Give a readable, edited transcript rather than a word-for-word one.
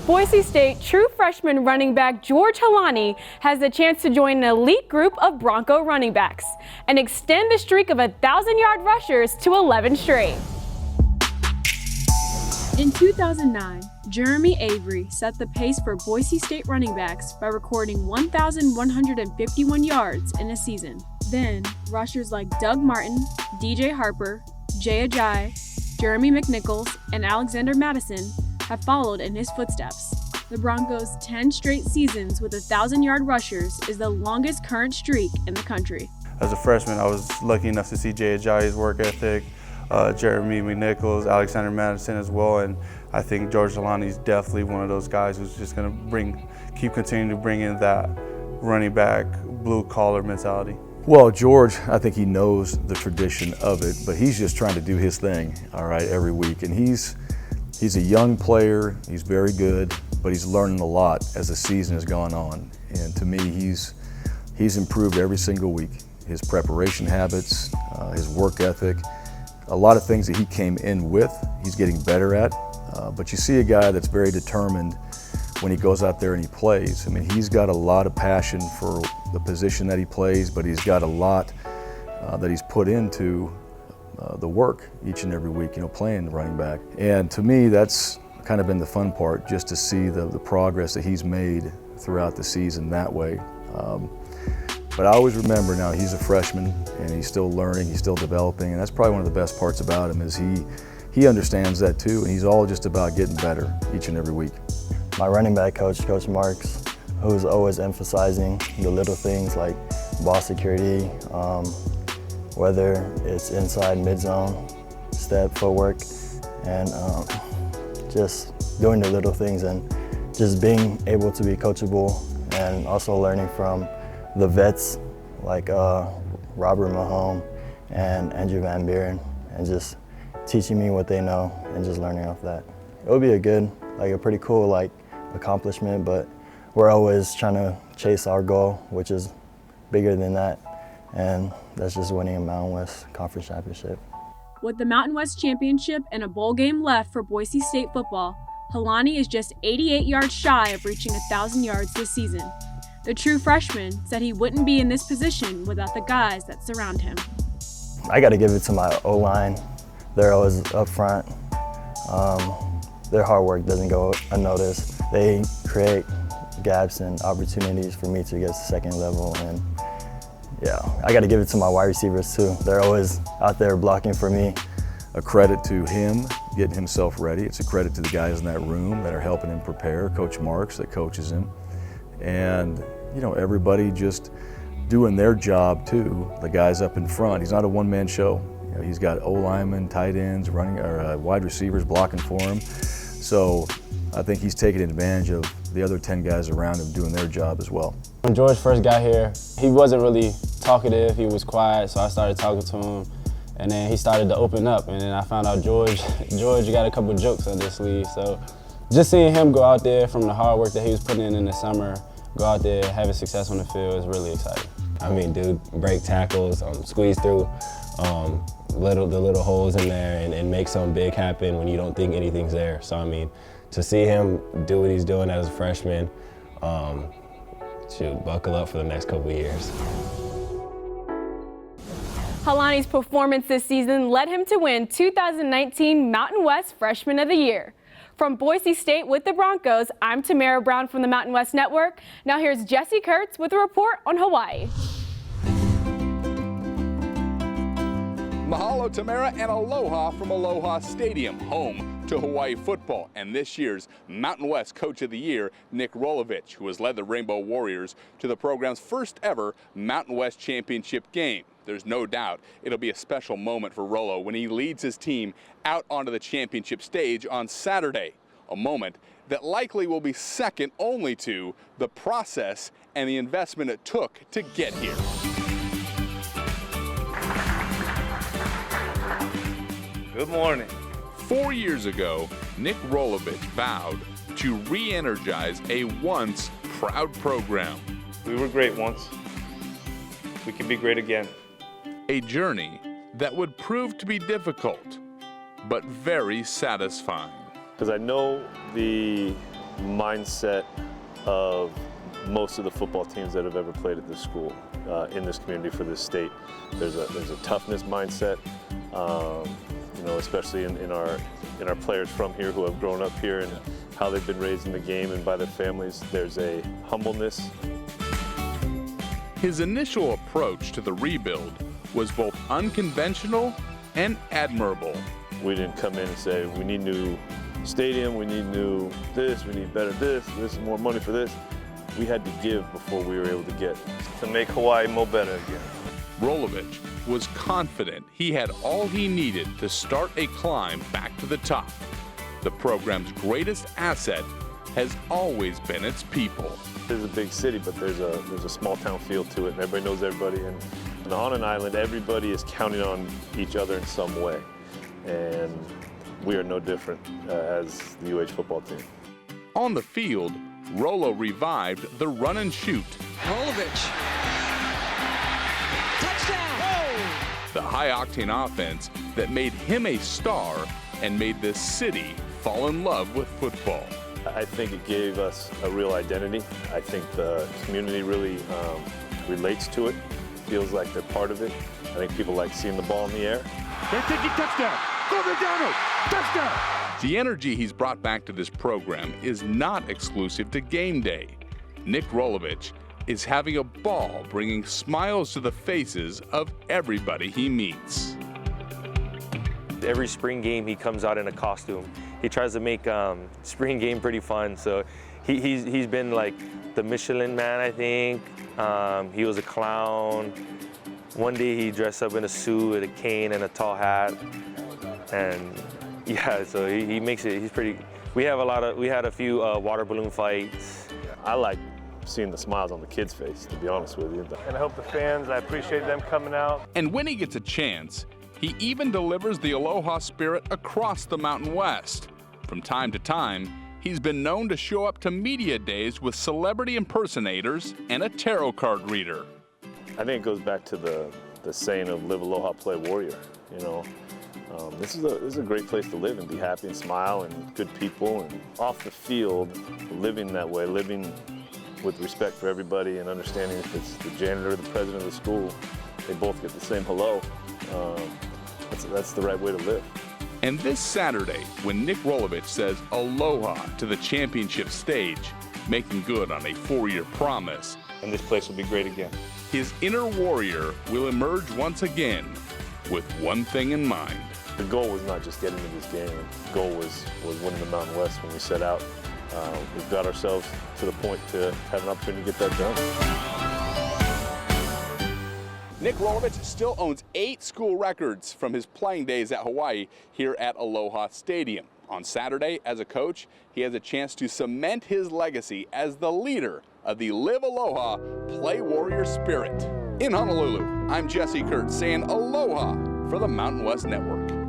Boise State true freshman running back George Holani has the chance to join an elite group of Bronco running backs and extend the streak of 1,000-yard rushers to 11 straight. In 2009, Jeremy Avery set the pace for Boise State running backs by recording 1,151 yards in a season. Then, rushers like Doug Martin, DJ Harper, Jay Ajayi, Jeremy McNichols, and Alexander Madison have followed in his footsteps. The Broncos' 10 straight seasons with 1,000-yard rushers is the longest current streak in the country. As a freshman, I was lucky enough to see Jay Ajayi's work ethic, Jeremy McNichols, Alexander Madison as well, and I think George Holani is definitely one of those guys who's just going to keep continuing to bring in that running back, blue-collar mentality. Well, George, I think he knows the tradition of it, but he's just trying to do his thing, all right, every week. And he's a young player, he's very good, but he's learning a lot as the season has gone on. And to me, he's improved every single week. His preparation habits, his work ethic, a lot of things that he came in with, he's getting better at. But you see a guy that's very determined when he goes out there and he plays. I mean, he's got a lot of passion for the position that he plays, but he's got a lot that he's put into the work each and every week, playing the running back. And to me, that's kind of been the fun part, just to see the progress that he's made throughout the season that way. But I always remember now he's a freshman and he's still learning, he's still developing, and that's probably one of the best parts about him is he understands that too, and he's all just about getting better each and every week. My running back coach, Coach Marks, who's always emphasizing the little things like ball security, whether it's inside, mid-zone, step, footwork, and just doing the little things and just being able to be coachable and also learning from the vets like Robert Mahone and Andrew Van Buren and just teaching me what they know and just learning off that. It would be a pretty cool accomplishment, but we're always trying to chase our goal, which is bigger than that, and that's just winning a Mountain West Conference Championship. With the Mountain West Championship and a bowl game left for Boise State football, Holani is just 88 yards shy of reaching 1,000 yards this season. The true freshman said he wouldn't be in this position without the guys that surround him. I got to give it to my O-line. They're always up front. Their hard work doesn't go unnoticed. They create gaps and opportunities for me to get to second level, and yeah, I got to give it to my wide receivers too. They're always out there blocking for me. A credit to him getting himself ready. It's a credit to the guys in that room that are helping him prepare, Coach Marks that coaches him, and everybody just doing their job too. The guys up in front. He's not a one-man show. He's got O-linemen, tight ends, wide receivers blocking for him. So I think he's taking advantage of the other 10 guys around him doing their job as well. When George first got here, he wasn't really talkative, he was quiet, so I started talking to him. And then he started to open up, and then I found out George got a couple jokes on his sleeve. So just seeing him go out there from the hard work that he was putting in the summer, go out there having success on the field is really exciting. I mean, dude, break tackles, squeeze through the little holes in there and make something big happen when you don't think anything's there. So I mean, to see him do what he's doing as a freshman, shoot, buckle up for the next couple of years. Holani's performance this season led him to win 2019 Mountain West Freshman of the Year. From Boise State with the Broncos, I'm Tamara Brown from the Mountain West Network. Now here's Jesse Kurtz with a report on Hawaii. Mahalo, Tamara, and aloha from Aloha Stadium, home to Hawaii football, and this year's Mountain West Coach of the Year, Nick Rolovich, who has led the Rainbow Warriors to the program's first ever Mountain West Championship game. There's no doubt it'll be a special moment for Rolo when he leads his team out onto the championship stage on Saturday, a moment that likely will be second only to the process and the investment it took to get here. Good morning. 4 years ago, Nick Rolovich vowed to re-energize a once proud program. We were great once. We can be great again. A journey that would prove to be difficult, but very satisfying. Because I know the mindset of most of the football teams that have ever played at this school, in this community for this state. There's a toughness mindset, you know, especially in our players from here who have grown up here and how they've been raised in the game and by their families. There's a humbleness. His initial approach to the rebuild was both unconventional and admirable. We didn't come in and say, we need new stadium, we need new this, we need better this is more money for this. We had to give before we were able to get to make Hawaii more better again. Rolovich was confident he had all he needed to start a climb back to the top. The program's greatest asset has always been its people. It's a big city, but there's a small town feel to it, and everybody knows everybody. And on an island, everybody is counting on each other in some way. And we are no different as the UH football team. On the field, Rolo revived the run and shoot. Rolovich. Touchdown! The high-octane offense that made him a star and made this city fall in love with football. I think it gave us a real identity. I think the community really relates to it, feels like they're part of it. I think people like seeing the ball in the air. They're taking touchdown! Touchdown! The energy he's brought back to this program is not exclusive to game day. Nick Rolovich is having a ball bringing smiles to the faces of everybody he meets. Every spring game he comes out in a costume. He tries to make spring game pretty fun. So he's been like the Michelin man, I think. He was a clown. One day he dressed up in a suit with a cane and a tall hat. And yeah, so he makes it, he's pretty, we had a few water balloon fights. I like seeing the smiles on the kids' face, to be honest with you. And I hope the fans, I appreciate them coming out. And when he gets a chance, he even delivers the Aloha spirit across the Mountain West. From time to time, he's been known to show up to media days with celebrity impersonators and a tarot card reader. I think it goes back to the saying of live aloha, play warrior, you know. This is a great place to live and be happy and smile and good people. And off the field, living that way, living with respect for everybody and understanding if it's the janitor or the president of the school, they both get the same hello. That's the right way to live. And this Saturday, when Nick Rolovich says aloha to the championship stage, making good on a 4-year promise, And this place will be great again. his inner warrior will emerge once again with one thing in mind. The goal was not just getting to this game. The goal was winning the Mountain West when we set out. We've got ourselves to the point to have an opportunity to get that done. Nick Rolovich still owns 8 school records from his playing days at Hawaii here at Aloha Stadium. On Saturday, as a coach, he has a chance to cement his legacy as the leader of the Live Aloha, Play Warrior spirit. In Honolulu, I'm Jesse Kurtz saying aloha for the Mountain West Network.